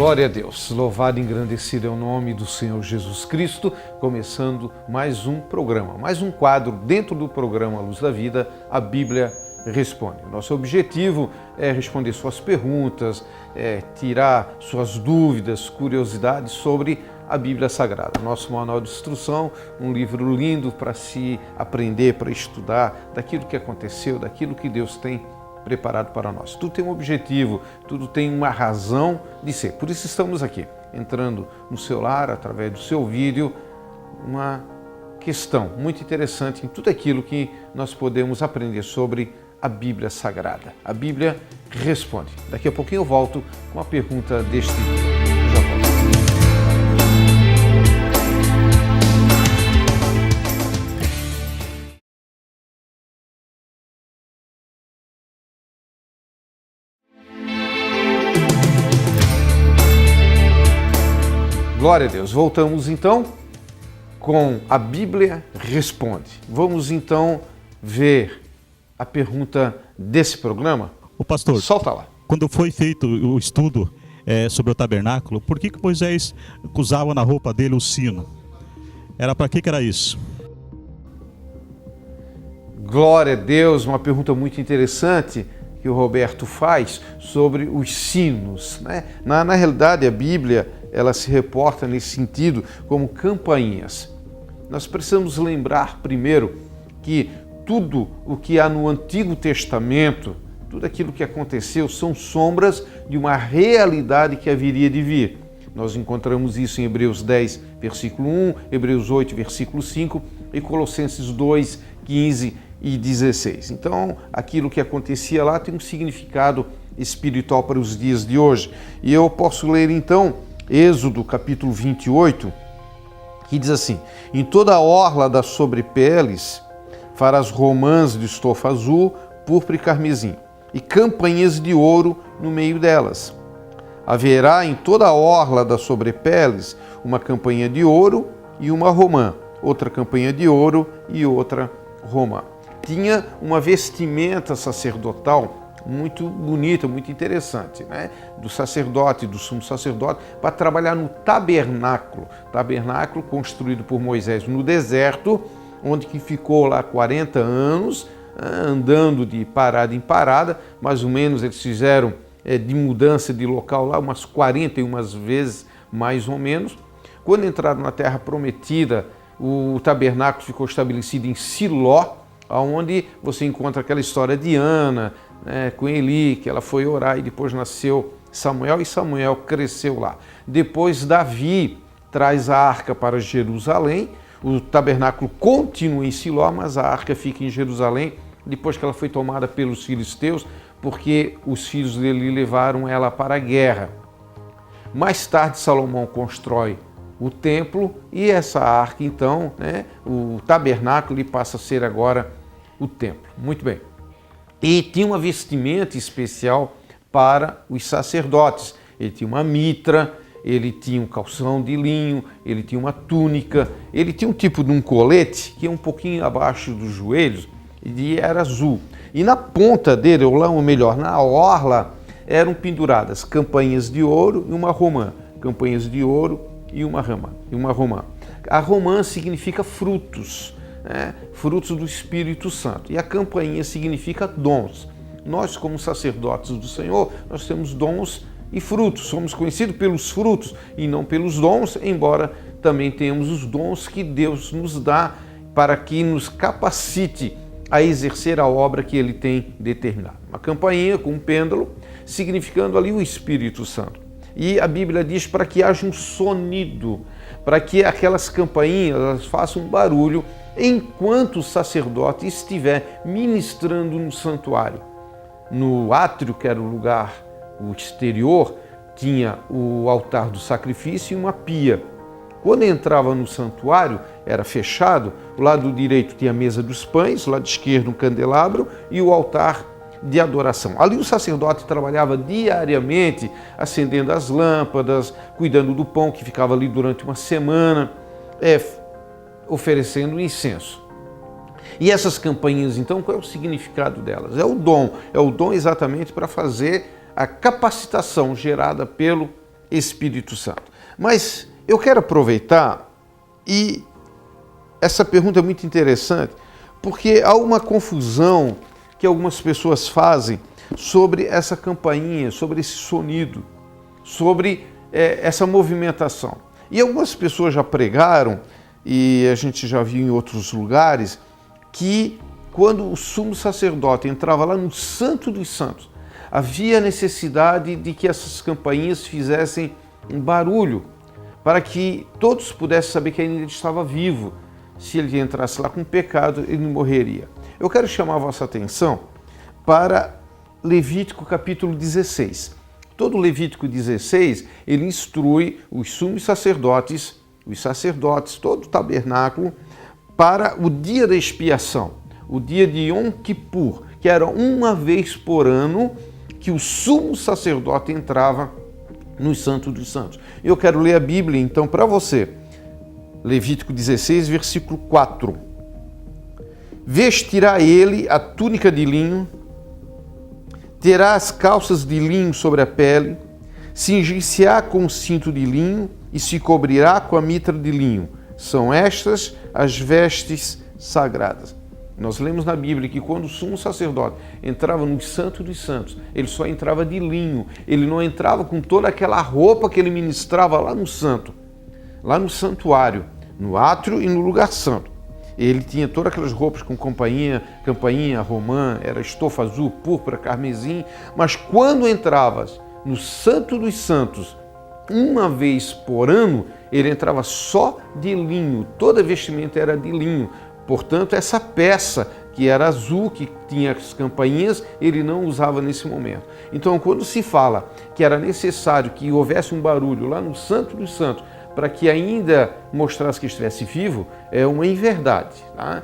Glória a Deus, louvado e engrandecido é o nome do Senhor Jesus Cristo, começando mais um programa, mais um quadro dentro do programa Luz da Vida, a Bíblia Responde. Nosso objetivo é responder suas perguntas, tirar suas dúvidas, curiosidades sobre a Bíblia Sagrada. Nosso manual de instrução, um livro lindo para se aprender, para estudar daquilo que aconteceu, daquilo que Deus tem preparado para nós. Tudo tem um objetivo, tudo tem uma razão de ser. Por isso estamos aqui, entrando no seu lar, através do seu vídeo, uma questão muito interessante em tudo aquilo que nós podemos aprender sobre a Bíblia Sagrada. A Bíblia responde. Daqui a pouquinho eu volto com a pergunta deste vídeo. Já volto. Glória a Deus. Voltamos então com a Bíblia Responde. Vamos então ver a pergunta desse programa. O pastor, solta lá. Quando foi feito o estudo sobre o tabernáculo, por que Moisés usava na roupa dele o sino? Era para que era isso? Glória a Deus, uma pergunta muito interessante que o Roberto faz sobre os sinos, né? Na realidade, a Bíblia ela se reporta nesse sentido como campainhas. Nós precisamos lembrar primeiro que tudo o que há no Antigo Testamento, tudo aquilo que aconteceu, são sombras de uma realidade que haveria de vir. Nós encontramos isso em Hebreus 10, versículo 1, Hebreus 8, versículo 5 e Colossenses 2, 15 e 16. Então, aquilo que acontecia lá tem um significado espiritual para os dias de hoje. E eu posso ler então Êxodo capítulo 28, que diz assim: em toda a orla das sobrepeles farás romãs de estofa azul, púrpura e carmesim, e campainhas de ouro no meio delas. Haverá em toda a orla das sobrepeles uma campainha de ouro e uma romã, outra campainha de ouro e outra romã. Tinha uma vestimenta sacerdotal muito bonita, muito interessante, né? Do sacerdote, do sumo sacerdote, para trabalhar no tabernáculo. Tabernáculo construído por Moisés no deserto, onde que ficou lá 40 anos, andando de parada em parada, mais ou menos eles fizeram de mudança de local lá umas 41 vezes, mais ou menos. Quando entraram na Terra Prometida, o tabernáculo ficou estabelecido em Siló, onde você encontra aquela história de Ana, né, com Eli, que ela foi orar e depois nasceu Samuel e Samuel cresceu lá. Depois Davi traz a arca para Jerusalém, o tabernáculo continua em Siló, mas a arca fica em Jerusalém depois que ela foi tomada pelos filisteus, porque os filhos dele levaram ela para a guerra. Mais tarde Salomão constrói o templo e essa arca então, né, o tabernáculo passa a ser agora o templo. Muito bem. E tinha uma vestimenta especial para os sacerdotes. Ele tinha uma mitra, ele tinha um calção de linho, ele tinha uma túnica, ele tinha um tipo de um colete que é um pouquinho abaixo dos joelhos e era azul. E na ponta dele, ou melhor, na orla, eram penduradas campainhas de ouro e uma romã. Campainhas de ouro e uma romã. A romã significa frutos, né? Frutos do Espírito Santo. E a campainha significa dons. Nós, como sacerdotes do Senhor, nós temos dons e frutos. Somos conhecidos pelos frutos e não pelos dons, embora também tenhamos os dons que Deus nos dá para que nos capacite a exercer a obra que Ele tem determinado. Uma campainha com um pêndulo, significando ali o Espírito Santo. E a Bíblia diz para que haja um sonido, para que aquelas campainhas elas façam um barulho enquanto o sacerdote estiver ministrando no santuário. No átrio, que era o lugar, o exterior, tinha o altar do sacrifício e uma pia. Quando entrava no santuário, era fechado, o lado direito tinha a mesa dos pães, o lado esquerdo um candelabro e o altar de adoração. Ali o sacerdote trabalhava diariamente, acendendo as lâmpadas, cuidando do pão que ficava ali durante uma semana, oferecendo incenso. E essas campainhas, então, qual é o significado delas? É o dom exatamente para fazer a capacitação gerada pelo Espírito Santo. Mas eu quero aproveitar, e essa pergunta é muito interessante, porque há uma confusão que algumas pessoas fazem sobre essa campainha, sobre esse sonido, sobre essa movimentação. E algumas pessoas já pregaram, e a gente já viu em outros lugares, que quando o sumo sacerdote entrava lá no Santo dos Santos, havia necessidade de que essas campainhas fizessem um barulho, para que todos pudessem saber que ainda estava vivo. Se ele entrasse lá com pecado, ele não morreria. Eu quero chamar a vossa atenção para Levítico capítulo 16. Todo Levítico 16, ele instrui os sumos sacerdotes, todo o tabernáculo, para o dia da expiação, o dia de Yom Kippur, que era uma vez por ano que o sumo sacerdote entrava no Santo dos Santos. Eu quero ler a Bíblia então para você. Levítico 16, versículo 4. Vestirá ele a túnica de linho, terá as calças de linho sobre a pele, cingir-se-á com o cinto de linho e se cobrirá com a mitra de linho. São estas as vestes sagradas. Nós lemos na Bíblia que quando o sumo sacerdote entrava no Santo dos Santos, ele só entrava de linho, ele não entrava com toda aquela roupa que ele ministrava lá no santo, lá no santuário, no átrio e no lugar santo. Ele tinha todas aquelas roupas com campainha romã, era estofa azul, púrpura, carmesim, mas quando entravas no Santo dos Santos, uma vez por ano, ele entrava só de linho, toda a vestimenta era de linho. Portanto, essa peça que era azul, que tinha as campainhas, ele não usava nesse momento. Então, quando se fala que era necessário que houvesse um barulho lá no Santo dos Santos, para que ainda mostrasse que estivesse vivo, é uma inverdade. Tá?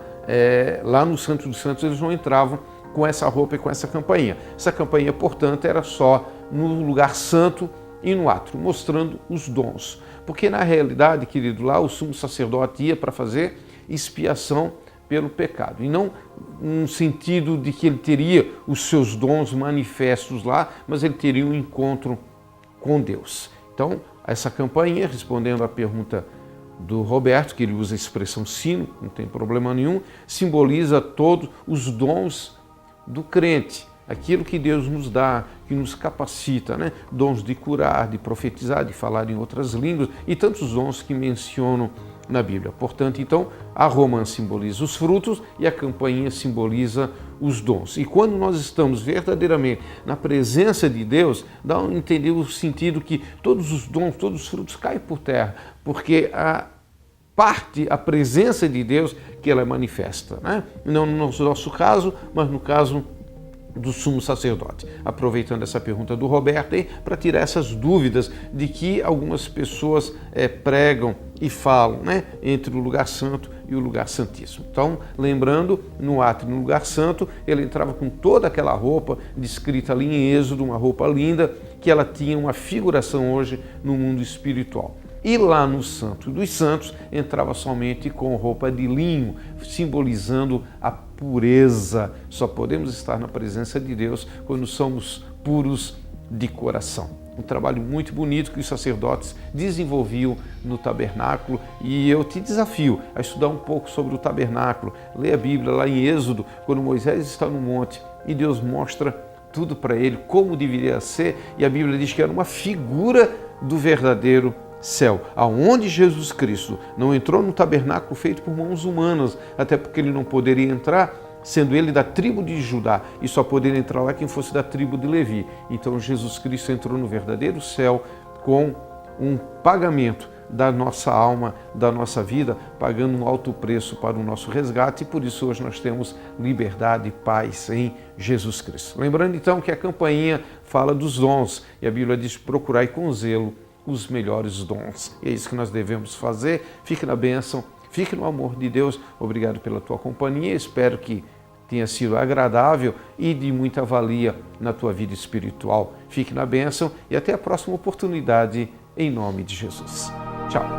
Lá no Santo dos Santos eles não entravam com essa roupa e com essa campainha. Essa campainha, portanto, era só no lugar santo e no átrio, mostrando os dons. Porque na realidade, querido, lá o sumo sacerdote ia para fazer expiação pelo pecado. E não no sentido de que ele teria os seus dons manifestos lá, mas ele teria um encontro com Deus. Então, essa campainha, respondendo à pergunta do Roberto, que ele usa a expressão sino, não tem problema nenhum, simboliza todos os dons do crente, aquilo que Deus nos dá, que nos capacita, né? Dons de curar, de profetizar, de falar em outras línguas e tantos dons que mencionam na Bíblia. Portanto, então, a romã simboliza os frutos e a campainha simboliza os dons. E quando nós estamos verdadeiramente na presença de Deus, dá a entender o sentido que todos os dons, todos os frutos caem por terra, porque a presença de Deus que ela é manifesta, né? Não no nosso caso, mas no caso do sumo sacerdote. Aproveitando essa pergunta do Roberto aí, para tirar essas dúvidas de que algumas pessoas pregam e falam, né, entre o lugar santo e o lugar santíssimo. Então, lembrando, no átrio, no lugar santo, ele entrava com toda aquela roupa descrita ali em Êxodo, uma roupa linda, que ela tinha uma figuração hoje no mundo espiritual. E lá no Santo dos Santos entrava somente com roupa de linho, simbolizando a pureza. Só podemos estar na presença de Deus quando somos puros de coração. Um trabalho muito bonito que os sacerdotes desenvolviam no tabernáculo, e eu te desafio a estudar um pouco sobre o tabernáculo. Lê a Bíblia lá em Êxodo, quando Moisés está no monte e Deus mostra tudo para ele, como deveria ser, e a Bíblia diz que era uma figura do verdadeiro céu, aonde Jesus Cristo não entrou no tabernáculo feito por mãos humanas, até porque ele não poderia entrar, sendo ele da tribo de Judá, e só poderia entrar lá quem fosse da tribo de Levi. Então Jesus Cristo entrou no verdadeiro céu com um pagamento da nossa alma, da nossa vida, pagando um alto preço para o nosso resgate, e por isso hoje nós temos liberdade e paz em Jesus Cristo. Lembrando então que a campainha fala dos dons, e a Bíblia diz: procurai com zelo os melhores dons. E é isso que nós devemos fazer. Fique na bênção, fique no amor de Deus. Obrigado pela tua companhia. Espero que tenha sido agradável e de muita valia na tua vida espiritual. Fique na bênção e até a próxima oportunidade, em nome de Jesus. Tchau.